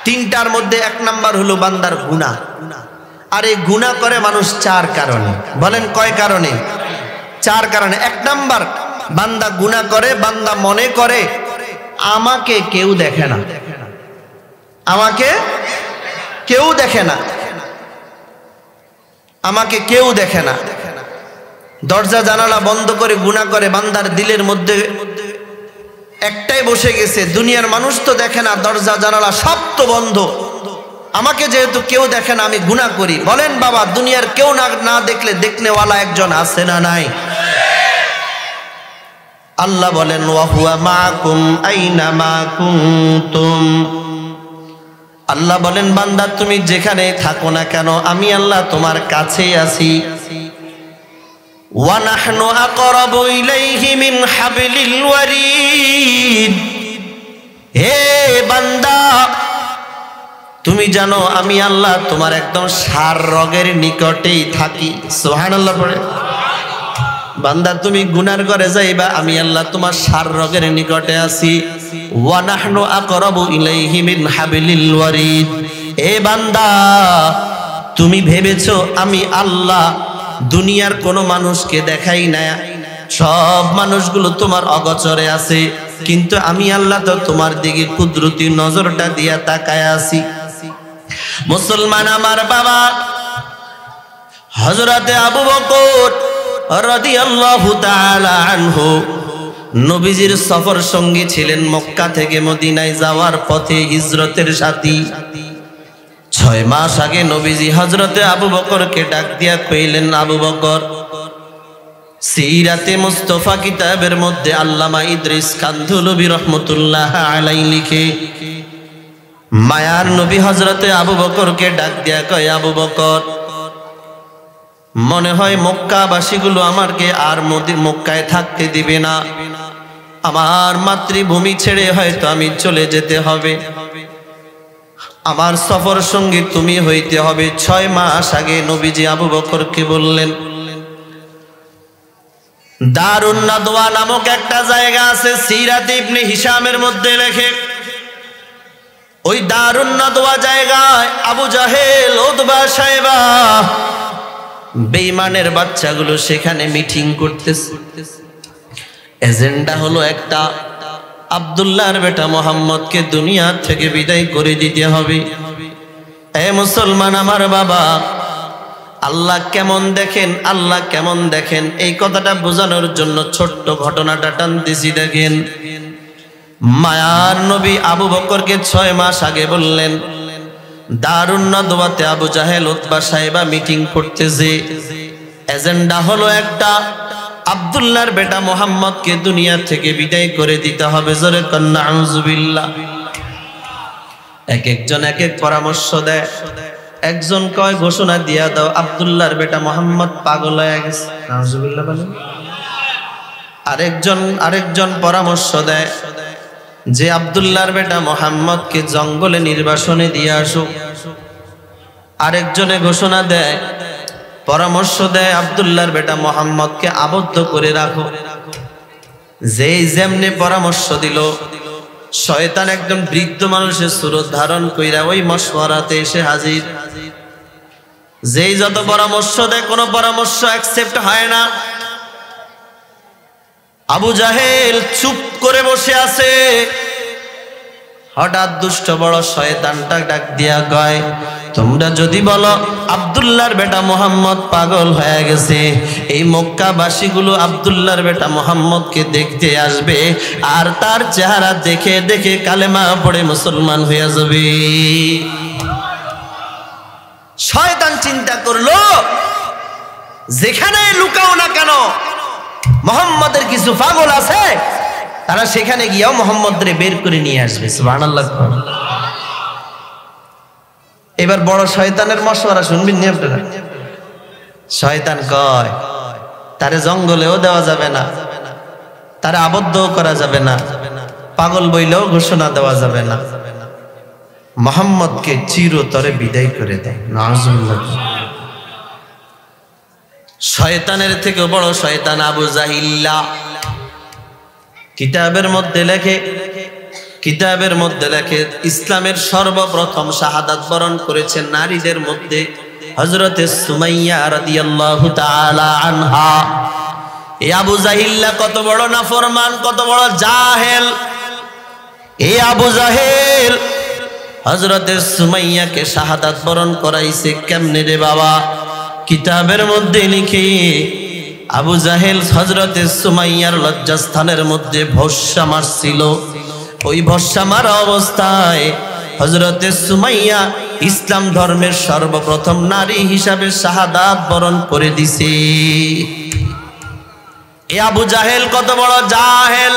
3টার মধ্যে 1 নাম্বার হলো বান্দার গুনাহ। আর এই গুনাহ করে মানুষ 4 কারণে। বলেন কয় কারণে? 4 কারণে। 1 নাম্বার, বান্দা গুনাহ করে, বান্দা মনে করে আমাকে কেউ দেখে না, আমাকে কেউ দেখে না, আমাকে কেউ দেখে না। দরজা জানালা বন্ধ করে গুনাহ করে, বান্দার দিলের মধ্যে একটাই বসে গেছে, দুনিয়ার মানুষ তো দেখে না, দরজা জানালা সব তো বন্ধ, আমাকে যেহেতু কেউ দেখে না আমি গুনাহ করি। বলেন বাবা, দুনিয়ার কেউ না দেখলে দেখনেওয়ালা একজন আছে না নাই? আল্লাহ বলেন, ওয়া হুয়া মাআকুম আইনামা কুনতুম। আল্লাহ বলেন, বান্দা তুমি যেখানে থাকো না কেন আমি আল্লাহ তোমার কাছেই আছি। ওয়া নাহনু আকরাবু ইলাইহি মিন হাবলিল ওয়ারিদ। হে বান্দা, তুমি জানো আমি আল্লাহ তোমার একদম সার রগের নিকটেই থাকি। সুবহানাল্লাহ পড়ে। বান্দা তুমি গুনার ঘরে যাইবা, আমি আল্লাহ তোমার সার রগের নিকটে আছি। ওয়া নাহনু আকরাবু ইলাইহি মিন হাবলিল ওয়ারিদ। এ বান্দা, তুমি ভেবেছো আমি আল্লাহ দুনিয়ার কোনো মানুষকে দেখাই না, সব মানুষগুলো তোমার অগোচরে আছে, কিন্তু আমি আল্লাহ তো তোমার দিকে কুদরতি নজরটা দিয়া তাকায় আছি। মুসলমান আমার বাবা হযরতে আবু বকর রাদিয়াল্লাহু তাআলা আনহু নবীজির সফর সঙ্গী ছিলেন। মক্কা থেকে মদিনায় যাওয়ার পথে হিজরতের সাথী। 6 মাস আগে নবীজি হযরতে আবু বকরকে ডাক দিয়া কইলেন, আবু বকর, সিরাতে মুস্তাফা কিতাবের মধ্যে আল্লামা ইদ্রিস কান্ধলবী রহমাতুল্লাহ আলাইহি লিখে, মায়ার নবী হযরতে আবু বকরকে ডাক দিয়া কয়, আবু বকর, মনে হয় মক্কাবাসীগুলো আমাকে আর মক্কায় থাকতে দিবে না, আমার মাতৃভূমি ছেড়ে হয়তো আমি চলে যেতে হবে, আমার সফর সঙ্গী তুমি হইতে হবে। 6 মাস আগে নবীজি আবু বকরকে বললেন। দারুন নাদওয়া নামক একটা জায়গা আছে সিরাত ইবনে হিশামের মধ্যে লেখে, ওই দারুন নাদওয়া জায়গায় আবু জাহেল, উতবা, শায়বা, বেঈমানের বাচ্চাগুলো সেখানে মিটিং করতেছে। এজেন্ডা হলো একটা, আব্দুল্লাহর বেটা মোহাম্মদকে দুনিয়া থেকে বিদায় করে দিতে হবে। এ মুসলমান আমার বাবা, আল্লাহ কেমন দেখেন, আল্লাহ কেমন দেখেন, এই কথাটা বোঝানোর জন্য ছোট্ট ঘটনাটা টানতেছি। দেখেন, মায়ার নবী আবু বকরকে 6 মাস আগে বললেন, দারুন নাদওয়াতে আবু জাহেল, উতবা, শায়বা মিটিং করতেছে। এজেন্ডা হলো একটা, আব্দুল্লাহর বেটা মোহাম্মদকে দুনিয়া থেকে বিদায় করে দিতে হবে। জোরে কন্না আউযুবিল্লাহ। এক একজন এক এক পরামর্শ দেয়। একজন কয় ঘোষণা দিয়া দাও আব্দুল্লাহর বেটা মোহাম্মদ পাগল হয়ে গেছে, নাউজুবিল্লাহ বলেন। আরেকজন পরামর্শ দেয় যে আব্দুল্লাহর বেটা মোহাম্মদকে জঙ্গলে নির্বাসনে দিয়ে আসো। আরেকজনে ঘোষণা দেয়, পরামর্শ দেয় আব্দুল্লাহর বেটা মোহাম্মদকে আবদ্ধ করে রাখো। যেই যেমনে পরামর্শ দিল, শয়তান একদম বৃদ্ধ মানুষের সুরত ধারণ কইরা ওই মশওয়ারাতে এসে হাজির। যেই যত পরামর্শ দেয় কোনো পরামর্শ অ্যাকসেপ্ট হয় না। আবু জাহেল চুপ করে বসে আছে। হঠাৎ দুষ্ট বড় শয়তানটা ডাক দিয়া কয়, তোমরা যদি বলো আব্দুল্লাহর বেটা মোহাম্মদ পাগল হয়ে গেছে, এই মক্কাবাসীগুলো আব্দুল্লাহর বেটা মোহাম্মদকে দেখতে আসবে, আর তার চেহারা দেখে দেখে কালেমা পড়ে মুসলমান হয়ে যাবে। শয়তান চিন্তা করলো, যেখানে লুকাও না কেন মোহাম্মদের কিছু পাগল আছে, তারা সেখানে গিয়েও মোহাম্মদরে বের করে নিয়ে আসবে। সুবহানাল্লাহ। এবার বড় শয়তানের মশওয়ারা শুনবেন নি আপনারা? শয়তান কয়, তারে জঙ্গলেও দেওয়া যাবে না, তারে আবদ্ধও করা যাবে না, পাগল বইলেও ঘোষণা দেওয়া যাবে না, মোহাম্মদকে চিরতরে বিদায় করে দেয়। নাউজুবিল্লাহ। শয়তানের থেকে বড় শয়তান আবু জাহিল্লা কিতাবের মধ্যে লেখে ইসলামের সর্বপ্রথম শাহাদাত বরণ করেছেন নারীদের মধ্যে হযরতে সুমাইয়া রাদিয়াল্লাহু তাআলা আনহা। এই আবু জাহিল্লা কত বড় নাফরমান, কত বড় জাহেল। এই আবু জাহেল হযরতে সুমাইয়াকে শাহাদাত বরণ করাইছে কেমনে রে বাবা? কিতাবের মধ্যে লিখে আবু জাহেল হযরতে সুমাইয়ার লজ্জাস্থানের মধ্যে ভস্যা মারছিল। ওই ভস্যা মারা অবস্থায় হযরতে সুমাইয়া ইসলাম ধর্মের সর্বপ্রথম নারী হিসাবে শাহাদাত বরণ করে দিছে। এ আবু জাহেল কত বড় জাহেল।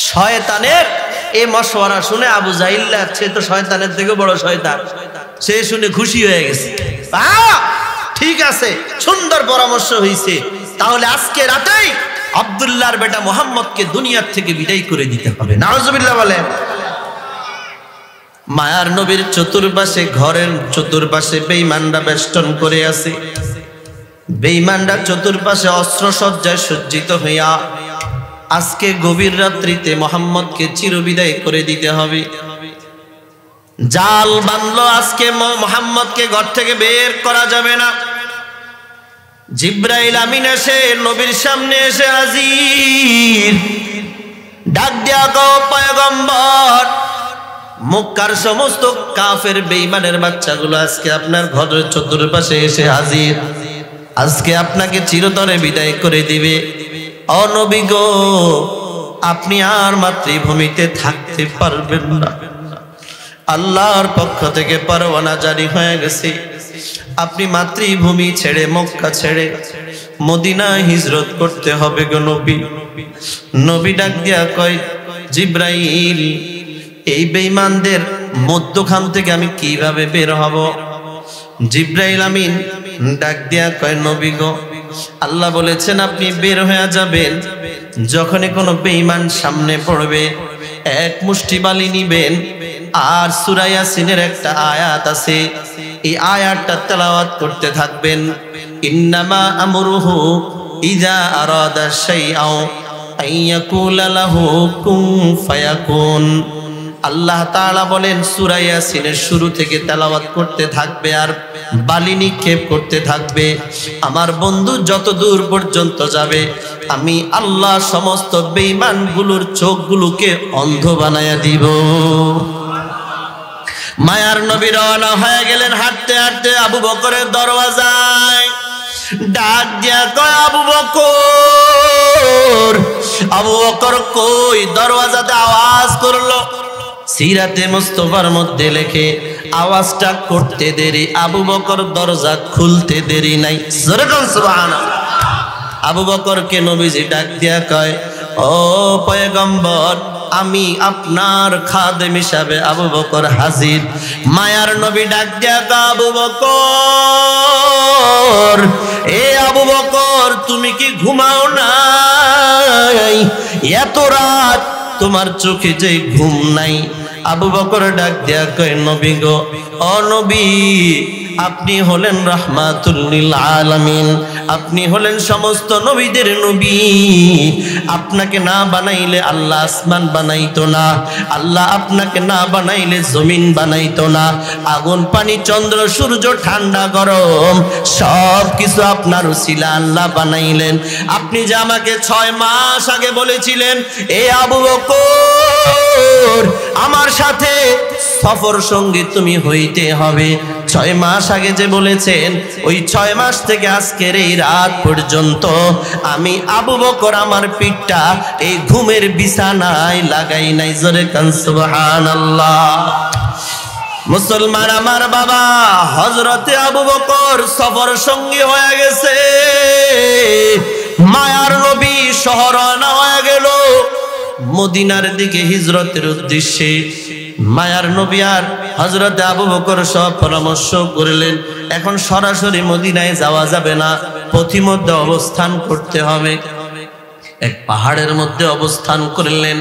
শয়তানের এই মশওয়ারা শুনে আবু জাহিল্লা, সে তো শয়তানের থেকে বড় শয়তান, সে শুনে খুশি হয়ে গেছে। ঠিক আছে, সুন্দর পরামর্শ হয়েছে, তাহলে আজকে রাতেই আব্দুল্লাহর বেটা মোহাম্মদকে দুনিয়ার থেকে বিদায় করে দিতে হবে। নাউজুবিল্লাহ বলেন। মায়ার নবীর চতুর্পাশে, ঘরের চতুর্পাশে বেঈমানরা বেষ্টন করে আছে। বেঈমানরা চতুর্পাশে অস্ত্রসজ্জায় সজ্জিত হইয়া আজকে গভীর রাত্রিতে মোহাম্মদকে চিরবিদায় করে দিতে হবে। জাল বাঁধলো, আজকে মোহাম্মদকে ঘর থেকে বের করা যাবে না। জিব্রাইল আমিন এসে নবীর সামনে এসে হাজির। ডাক দিয়া গো পয়গম্বর, মক্কার সমস্ত কাফের বেঈমানের বাচ্চাগুলো আজকে আপনার ঘরের চতুর্পাশে এসে হাজির। আজকে আপনাকে চিরতরে বিদায় করে দিবে। ও নবী গো, আপনি আর মাতৃভূমিতে থাকতে পারবেন না। আল্লাহর পক্ষ থেকে পরওয়ানা জারি হয়ে গেছে, আপনি মাতৃভূমি ছেড়ে, মক্কা ছেড়ে মদিনায় হিজরত করতে হবে গো নবী। নবী ডাক দিয়া কয়, জিব্রাইল, এই বেঈমানদের মধ্যখান থেকে আমি কিভাবে বের হব? জিব্রাইল আমিন ডাক দিয়া কয়, নবী গো, আল্লাহ বলেছেন আপনি বের হয়ে যাবেন, যখনই কোনো বেঈমান সামনে পড়বে এক মুষ্টি বালি নিবেন, আর সূরা ইয়াসিনের একটা আয়াত আছে, এই আয়াতটা তেলাওয়াত করতে থাকবেন। ইন্নামা আমরুহু ইযা আরাদা শাইআন আইয়াকুলা লাহু কুন ফায়াকুন। আল্লাহ তাআলা বলেন সূরা ইয়াসিনের শুরু থেকে তেলাওয়াত করতে থাকবে আর বালি নিক্ষেপ করতে থাকবে। আমার বন্ধু যত দূর পর্যন্ত যাবে, আমি আল্লাহ সমস্ত বেঈমানগুলোর চোখগুলোকে অন্ধ বানায়া দিব। মায়ার নবী রওনা হয়ে গেলেন হাঁটতে হাঁটতে আবু বকরের দরওয়াজায়। ডাক দিয়া কয়, আবু বকর। আবু বকর কই? দরওয়াজাতে আওয়াজ করলো। সিরাতে মুস্তাফার মধ্যে লেখে, আওয়াজটা করতে দেরি, আবু বকর দরজা খুলতে দেরি নাই। সুবহানাল্লাহ। আবু বকরকে নবীজি ডাক দিয়া কয়, ও পয়গম্বর, আমি আপনার খাদেম হিসাবে আবু বকর হাজির। মায়ার নবী ডাক দিয়া আবু বকর, এ আবু বকর তুমি কি ঘুমাও নাই? এত রাত তোমার চোখে যে ঘুম নাই? আবু বকর ডাক দিয়া কয় নবী গো, ও নবী, আপনি হলেন রাহমাতুল লিল আলামিন, আপনি হলেন সমস্ত নবীদের নবী। আপনাকে না বানাইলে আল্লাহ আসমান বানাইতো না, আল্লাহ আপনাকে না বানাইলে জমিন বানাইতো না। আগুন পানি চন্দ্র সূর্য ঠান্ডা গরম সব কিছু আপনার উসিলা আল্লাহ বানাইলেন। আপনি যে আমাকে 6 মাস আগে বলেছিলেন, এ আবু বকর আমার সাথে সফর সঙ্গী তুমি হইতে হবে, 6 মাস আগে যে বলেছেন, ওই 6 মাস থেকে আজকের এই রাত পর্যন্ত আমি আবু বকর আমার পিঠটা এই ঘুমের বিছানায় লাগাই নাই। জোরে কান সুবহানাল্লাহ। মুসলমান আমার বাবা, হযরতে আবু বকর সফর সঙ্গী হয়ে গেছে। মায়ার নবী শহর রওনা হয়ে গেল মদিনার দিকে হিজরতের উদ্দেশ্যে। মায়ার নবী আর হযরতে আবু বকর সব পরামর্শ করলেন, এখন সরাসরি মদিনায় যাওয়া যাবে না, পথিমধ্যে অবস্থান করতে হবে। এক পাহাড়ের মধ্যে অবস্থান করলেন।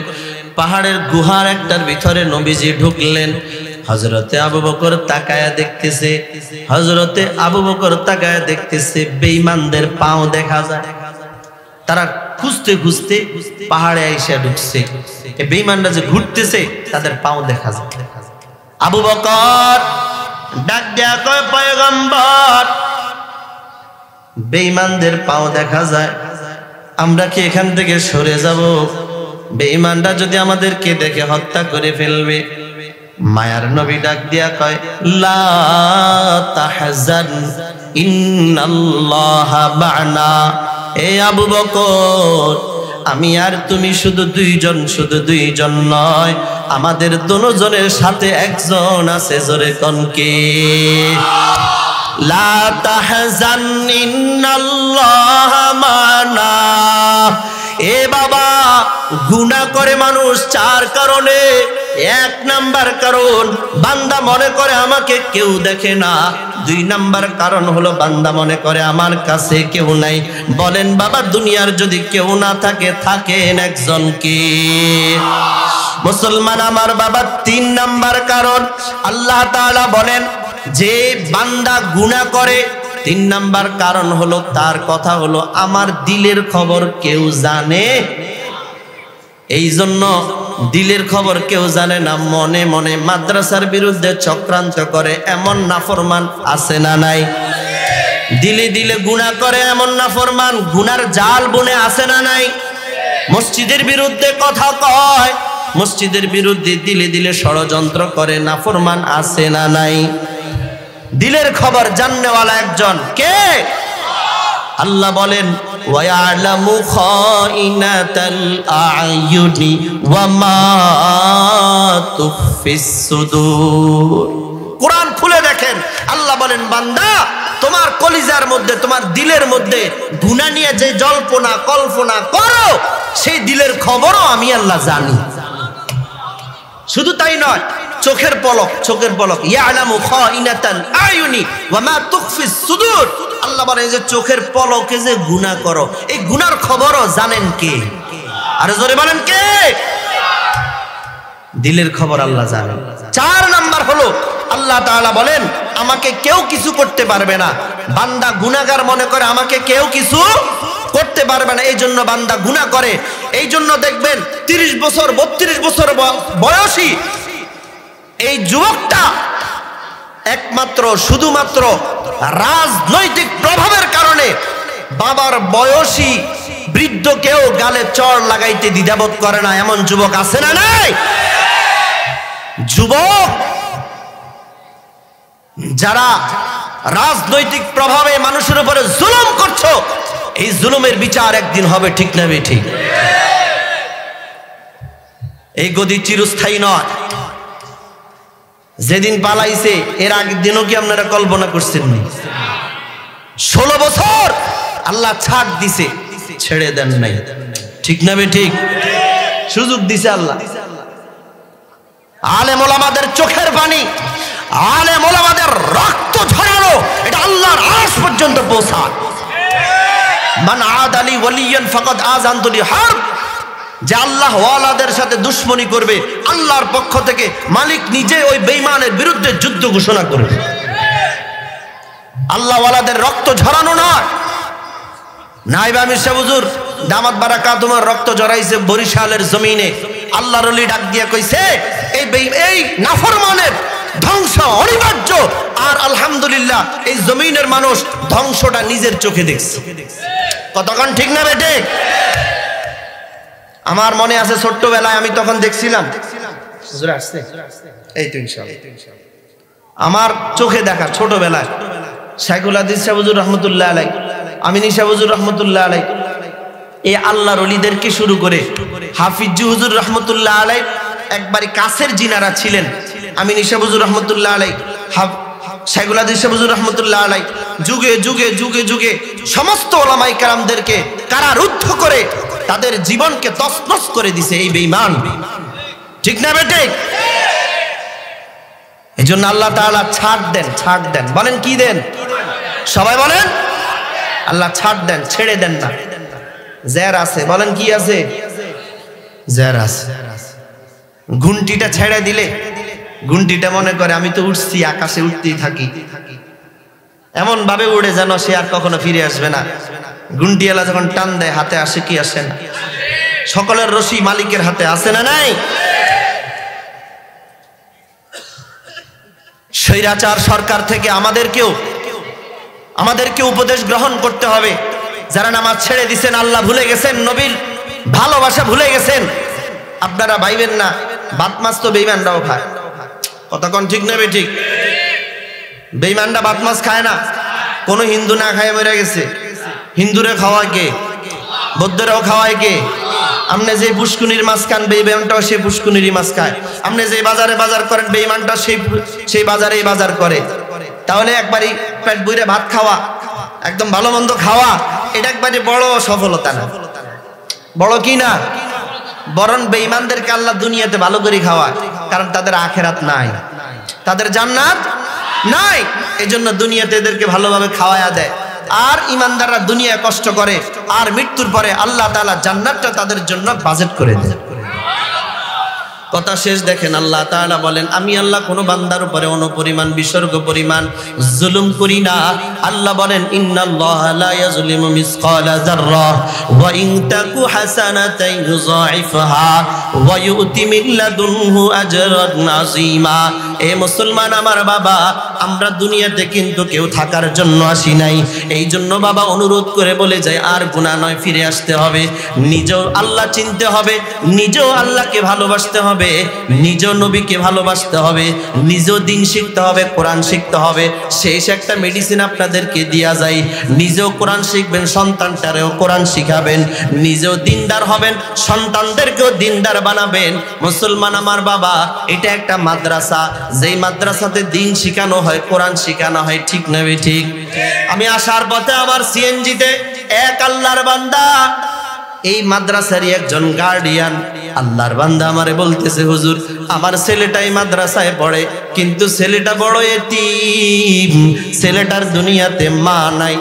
পাহাড়ের গুহার একটার ভিতরে নবীজি ঢুকলেন। হযরতে আবু বকর তাকায়া দেখতেছে, হযরতে আবু বকর তাকায়া দেখতেছে বেঈমানদের পাও দেখা যায়। তারা খুঁজতে খুঁজতে পাহাড়ে এসে ঢুকছে। এই বেঈমানরা যে ঘুরতেছে তাদের পাও দেখা যায়। আবু বকর ডাক দেয়া কয়, পয়গম্বর, বেঈমানদের পাও দেখা যায়, আমরা কি এখান থেকে সরে যাব? বেঈমানরা যদি আমাদেরকে দেখে হত্যা করে ফেলবে। মায়ার নবী ডাক দিয়া কয়, লা তাহজান ইন্নাল্লাহা মা'না। এ আবু বকর, আমি আর তুমি শুধু দুইজন নয়, আমাদের দুজনের সাথে একজন আছে। জোরে কোন কে? লা তাহজান ইন্নাল্লাহা মা'না। এ বাবা, গুনাহ করে মানুষ 4 কারণে। 1 নাম্বার কারণ, বান্দা মনে করে আমাকে কেউ দেখে না। 2 নাম্বার কারণ হলো বান্দা মনে করে আমার কাছে কেউ নাই। বলেন বাবা, দুনিয়ার যদি কেউ না থাকে, থাকেন একজন কে? মুসলমান আমার বাবা, 3 নাম্বার কারণ, আল্লাহ তাআলা বলেন যে বান্দা গুনাহ করে, 3 নাম্বার কারণ হলো তার কথা হলো আমার দিলের খবর কেউ জানে। এই জন্য দিলের খবর কেউ জানে না, মনে মনে মাদ্রাসার বিরুদ্ধে চক্রান্ত করে এমন নাফরমান আছে না নাই? দিলে দিলে গুনাহ করে এমন নাফরমান গুনার জাল বুনে আছে না নাই? মসজিদের বিরুদ্ধে কথা কয়, মসজিদের বিরুদ্ধে দিলে দিলে ষড়যন্ত্র করে নাফরমান আছে না নাই? দিলের খবর জাননেওয়ালা একজন কে? আল্লাহ বলেন, ওয়ায়ালামু খাইনাতাল আ'য়ুনি ওয়া মা তুখফিস সুদূর। কোরআন খুলে দেখেন, আল্লাহ বলেন, বান্দা, তোমার কলিজার মধ্যে, তোমার দিলের মধ্যে গুনাহ নিয়ে যে জল্পনা কল্পনা করো, সেই দিলের খবরও আমি আল্লাহ জানি। শুধু তাই নয়, চোখের পলক, ইয়ালামু খাইনাতাল আ'য়ুনি ওয়া মা তুখফিস সুদূর। আল্লাহ বলে যে চোখের পলকে যে গুনাহ করো, এই গুনার খবরও জানেন কে? আরে জোরে বলেন কে? দিলের খবর আল্লাহ জানেন। 4 নাম্বার হলো, আল্লাহ তাআলা বলেন আমাকে কেউ কিছু করতে পারবে না। বান্দা গুনাহগার মনে করে আমাকে কেউ কিছু করতে পারবে না, এই জন্য বান্দা গুনাহ করে। এই জন্য দেখবেন 30 বছর 32 বছর বয়সী এই যুবকটা একমাত্র শুধুমাত্র রাজনৈতিক প্রভাবের কারণে বাবার বয়সী বৃদ্ধকেও গালে চড় লাগাইতে দ্বিধাবোধ করে না, এমন যুবক আছে না নাই? যুবক যারা রাজনৈতিক প্রভাবে মানুষের উপরে জুলুম করছো, এই জুলুমের বিচার একদিন হবে, ঠিক না ঠিক? এই গদি চিরস্থায়ী নয়। যেদিন পালাইছে এর আগের দিনও কি আপনারা কল্পনা করছেন? 16 বছর আল্লাহ ছাড় দিছে, ছেড়ে দেন নাই, ঠিক না ঠিক? সুযোগ দিছে আল্লাহ। আলেম ওলামাদের চোখের পানি, আলেম ওলামাদের রক্ত ঝরানো, এটা আল্লাহর আরশ পর্যন্ত পৌঁছায়। মান আদালি ওয়ালিয়ান ফাকাদ আযানতু বিহারব, যে আল্লাহ ওয়ালাদের সাথে দুশমনি করবে, আল্লাহর পক্ষ থেকে মালিক নিজে ওই বেঈমানের বিরুদ্ধে যুদ্ধ ঘোষণা করবে। আল্লাহ ওয়ালাদের রক্ত ঝরানো নয়। নাইবা আমির সাহেব হুজুর দামাত বারাকাতুহুর রক্ত ঝরাইছে বরিশালের জমিনে। আল্লাহর ওলি ডাক দিয়া কইছে এই নাফরমানের ধ্বংস অনিবার্য। আর আলহামদুলিল্লাহ এই জমিনের মানুষ ধ্বংসটা নিজের চোখে দেখছে। কতক্ষণ ঠিক না বেটে? আমার মনে আছে ছোট্টবেলায় আমি তখন দেখছিলাম, এই তো ইনশাআল্লাহ আমার চোখে দেখা ছোটবেলায় শাইখুল হাদিস সাহেব হুজুর রহমতুল্লাহ আলাইহি, আমিনী সাহেব হুজুর রহমতুল্লাহ আলাইহি, এই আল্লাহর ওলিদেরকে শুরু করে হাফিজ হুজুর রহমতুল্লাহ আলাইহি একবারে কাছের জিনারা ছিলেন। আমিনী সাহেব হুজুর রহমতুল্লাহ আলাইহি, শাইখুল হাদিস সাহেব হুজুর রহমতুল্লাহ আলাইহি যুগে যুগে যুগে যুগে সমস্ত ওলামায়ে কেরামদেরকে কারারুদ্ধ করে তাদের জীবনকে তছনছ করে দিছে এই বেঈমান। ঠিক না বেটে? এই জন্য আল্লাহ তাআলা ছাড় দেন, ছাড় দেন। বলেন কি দেন? সবাই বলেন আল্লাহ ছাড় দেন, ছেড়ে দেন না। জের আছে, বলেন কি আছে? জের আছে। ঘুন্টিটা ছেড়ে দিলে ঘুন্টিটা মনে করে আমি তো উঠছি, আকাশে উঠতেই থাকি, এমন ভাবে উড়ে যেন সে আর কখনো ফিরে আসবে না। ঘুন্টিওয়ালা যখন টান দেয় হাতে আসে কি আসে না? সকলের রশি মালিকের হাতে আছে না নাই? স্বৈরাচার সরকার থেকে আমাদেরকে উপদেশ গ্রহণ করতে হবে। যারা নামাজ ছেড়ে দিছেন, আল্লাহ ভুলে গেছেন, নবীর ভালোবাসা ভুলে গেছেন, আপনারা ভাইবেন না ভাত মাছ তো বেঈমানরাও খায়। কতক্ষণ ঠিক নেবে? ঠিক। বেঈমানরা ভাত মাছ খায় না। কোন হিন্দু না খায় মরে গেছে। হিন্দুরে খাওয়ায় কে? বৌদ্ধরাও খাওয়ায় কে? আপনি যে পুষ্কুনির মাছ খান, বেঈমানটাও সেই পুষ্কুনিরই মাছ খায়। আপনি যে বাজারে বাজার করেন, বেঈমানটা সেই বাজারেই বাজার করে। তাহলে একবারই পেট ভরে ভাত খাওয়া, একদম ভালো মন্দ খাওয়া, এটা একবারে বড় সফলতা না? বড় কি না? বরং বেঈমানদেরকে আল্লাহ দুনিয়াতে ভালো করে খাওয়ায়, কারণ তাদের আখিরাত নাই, তাদের জান্নাত নাই। এজন্য দুনিয়াতে এদেরকে ভালোভাবে খাওয়ায়া দেয়। আর ইমানদাররা দুনিয়া কষ্ট করে, আর মৃত্যুর পরে আল্লাহ তাআলা জান্নাতটা তাদের জন্য বাজেট করে দেয়। কথা শেষ দেখেন, আল্লাহ তাআলা বলেন আমি আল্লাহ কোন বান্দার উপরে অনুপরিমাণ বিসর্গ পরিমাণ জুলুম করি না। আল্লাহ বলেন ইন্নাল্লাহা লা ইয়াজলিমু মিসকালা যাররা ওয়া ইন তাকু হাসানাতান ইউযাইফহা ওয়া ইউতি মিন লাদুনহু আজরান আযীমা। এ মুসলমান আমার বাবা, আমরা দুনিয়াতে কিন্তু কেউ থাকার জন্য আসি নাই। এই জন্য বাবা অনুরোধ করে বলে যায়, আর গুনাহ নয়, ফিরে আসতে হবে, নিজেও আল্লাহ চিনতে হবে, নিজেও আল্লাহকে ভালোবাসতে হবে, নিজেও নবীকে ভালোবাসতে হবে, নিজেও দিন শিখতে হবে, কোরআন শিখতে হবে। শেষ একটা মেডিসিন আপনাদেরকে দেয়া যায়, নিজেও কোরআন শিখবেন, সন্তানটারেও কোরআন শিখাবেন, নিজেও দিনদার হবেন, সন্তানদেরকেও দিনদার বানাবেন। মুসলমান আমার বাবা, এটা একটা মাদ্রাসা, যেই মাদ্রাসাতে দিন শিখানো হয়, কোরআন শিখানো হয়। ঠিক না ঠিক? আমি আসার পথে আমার সিএনজিতে এক আল্লাহর বান্দা, এই মাদ্রাসারই একজন গার্ডিয়ান, আল্লাহর বান্দা আমারে বলতেছে, হুজুর আমার ছেলেটাই মাদ্রাসায় পড়ে, কিন্তু ছেলেটা বড় এতিম, ছেলেটার দুনিয়াতে মা নাই।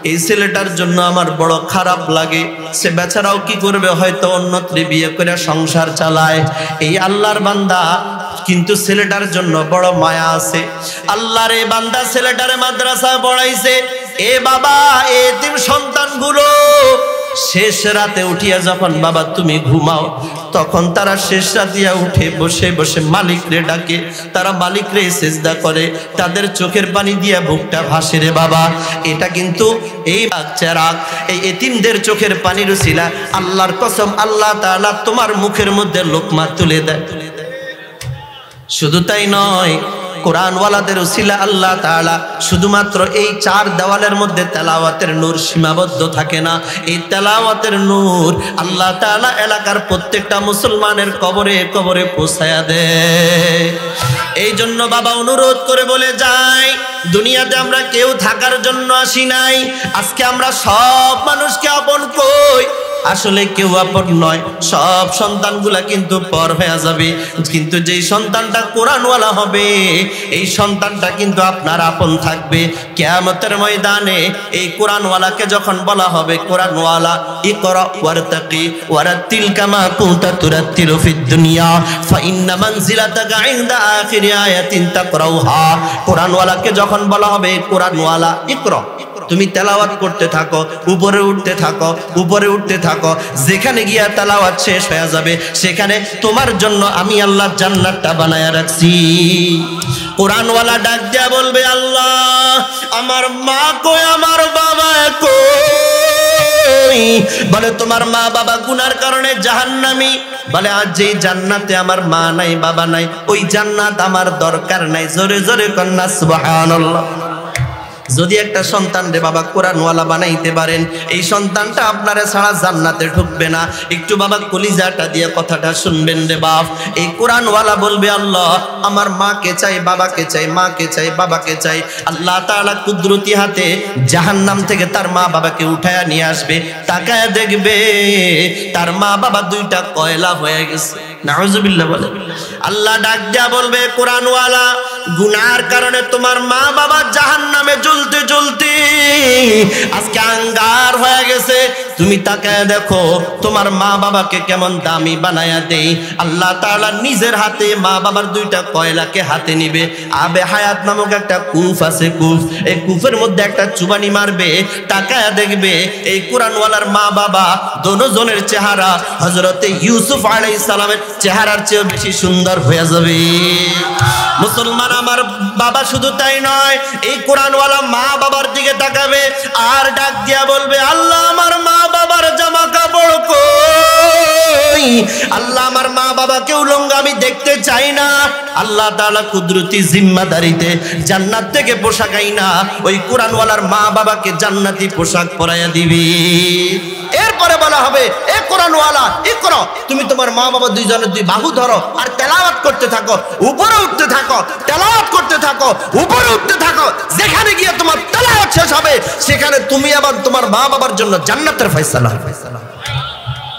এই ছেলেটার জন্য আমার বড় খারাপ লাগে। সে বেচারাও কি করবে, হয়তো অন্যত্র বিয়ে করে সংসার চালায়। এই আল্লাহর বান্দা কিন্তু ছেলেটার জন্য বড় মায়া আছে। আল্লাহর এই বান্দা ছেলেটারে মাদ্রাসায় পড়াইছে। এ বাবা, এতিম সন্তানগুলো শেষ রাতে উঠিয়া যখন বাবা তুমি ঘুমাও, তখন তারা শেষ রাতিয়া উঠে বসে বসে মালিক রে ডাকে, তারা মালিক রে সেজদা করে, তাদের চোখের পানি দিয়া বুকটা ভাসে রে বাবা। এটা কিন্তু এই বাচ্চারা, এই এতিমদের চোখের পানির উসিলা আল্লাহর কসম আল্লাহ তাআলা তোমার মুখের মধ্যে লোকমা তুলে দেয়। শুধু তাই নয়, কোরআনওয়ালাদের উসিলা আল্লাহ তাআলা শুধুমাত্র এই চার দেওয়ালের মধ্যে তেলাওয়াতের নূর সীমাবদ্ধ থাকে না। এই তেলাওয়াতের নূর আল্লাহ তাআলা এলাকার প্রত্যেকটা মুসলমানের কবরে কবরে পৌঁছায়া দেয়। এই জন্য বাবা অনুরোধ করে বলে যাই, দুনিয়াতে আমরা কেউ থাকার জন্য আসি নাই। আজকে আমরা সব মানুষকে আপন কই, আসলে কেউ আপন নয়, সব সন্তানগুলা কিন্তু পর হয়ে যাবে, কিন্তু যেই সন্তানটা কোরআনওয়ালা হবে এই সন্তানটা কিন্তু আপনার আপন থাকবে। কিয়ামতের ময়দানে এই কোরআনওয়ালাকে যখন বলা হবে কোরআনওয়ালা ইকরা ওয়ারতাকি ওয়ারাতিল কামা কুনতা তুরাতিলু ফিদ দুনিয়া ফাইন্না মানজিলাতাকা ইনদা আখিরি আয়াতিন তাকরাউহা। কোরআনওয়ালাকে যখন বলা হবে কোরআনওয়ালা ইকরা, তুমি তেলাওয়াত করতে থাকো, উপরে উঠতে থাকো, উপরে উঠতে থাকো, যেখানে গিয়া তেলাওয়াত শেষ হয়ে যাবে সেখানে তোমার জন্য আমি আল্লাহ জান্নাতটা বানায়া রাখছি। কোরআনওয়ালা ডাক দিয়া বলবে আল্লাহ আমার মা কই, আমার বাবা কই? বলে তোমার মা বাবা গুনার কারণে জাহান্নামী। বলে আজ যেই জান্নাতে আমার মা নাই বাবা নাই ওই জান্নাত আমার দরকার নাই। জোরে জোরে কন্যা সুবহানাল্লাহ। যদি একটা সন্তান রে বাবা কোরআনওয়ালা বানাইতে পারেন এই সন্তানটা আপনারে ছাড়া জান্নাতে ঢুকবে না। একটু বাবা কলিজাটা দিয়ে কথাটা শুনবেন রে বাপ। এই কোরআনওয়ালা বলবে আল্লাহ আমার মাকে চাই, বাবাকে চাই, মাকে চাই, বাবাকে চাই। আল্লাহ তাআলা কুদরতি হাতে জাহান্নাম থেকে তার মা বাবাকে উঠায়া নিয়ে আসবে, তাকায় দেখবে তার মা বাবা দুইটা কয়লা হয়ে গেছে। নাউজুবিল্লাহ বলে। আল্লাহ ডাক দিয়া বলবে কোরআনওয়ালা গুনার কারণে তোমার মা বাবা জাহান্নামে জ্বলতে জ্বলতে আজকে আঙ্গার হয়ে গেছে, তুমি তাকায় দেখো তোমার মা বাবাকে কেমন দামি বানায়া দেই। আল্লাহ তাআলা নিজের হাতে মা বাবার দুইটা কয়লাকে হাতে নিবে, আবে হায়াত নামক একটা কূপ আছে, কূপ, এই কূপের মধ্যে একটা চুবানি মারবে, তাকায় দেখবে এই কোরআনওয়ালার মা বাবা দোনোজনের চেহারা হযরতে ইউসুফ আলাইহিস সালামের চেহারার চেয়ে বেশি সুন্দর হয়ে যাবে। মুসলমান আমার বাবা শুধু তাই নয়, এই কোরআনওয়ালা মা বাবার দিকে তাকাবে আর ডাক দিয়া বলবে আল্লাহ আমার মা বাবার জামা কাপড় কই? আল্লাহ আমার মা বাবাকে উলঙ্গ আমি দেখতে চাই না। আল্লাহ তাআলা কুদরতি জিম্মাদারিতে জান্নাত থেকে পোশাক আইনা ওই কোরআনওয়ালার মা বাবাকে জান্নাতি পোশাক পরাইয়া দিবি। এরপরে বলা হবে এ কোরআনওয়ালা ইকরা, তুমি তোমার মা বাবা দুইজনের দুই বাহু ধরো আর তেলাওয়াত করতে থাকো, উপরে উঠতে থাকো, তেলাওয়াত করতে থাকো, উপরে উঠতে থাকো, যেখানে গিয়ে তোমার তেলাওয়াত শেষ হবে সেখানে তুমি আবার তোমার মা বাবার জন্য জান্নাতের ফয়সালা।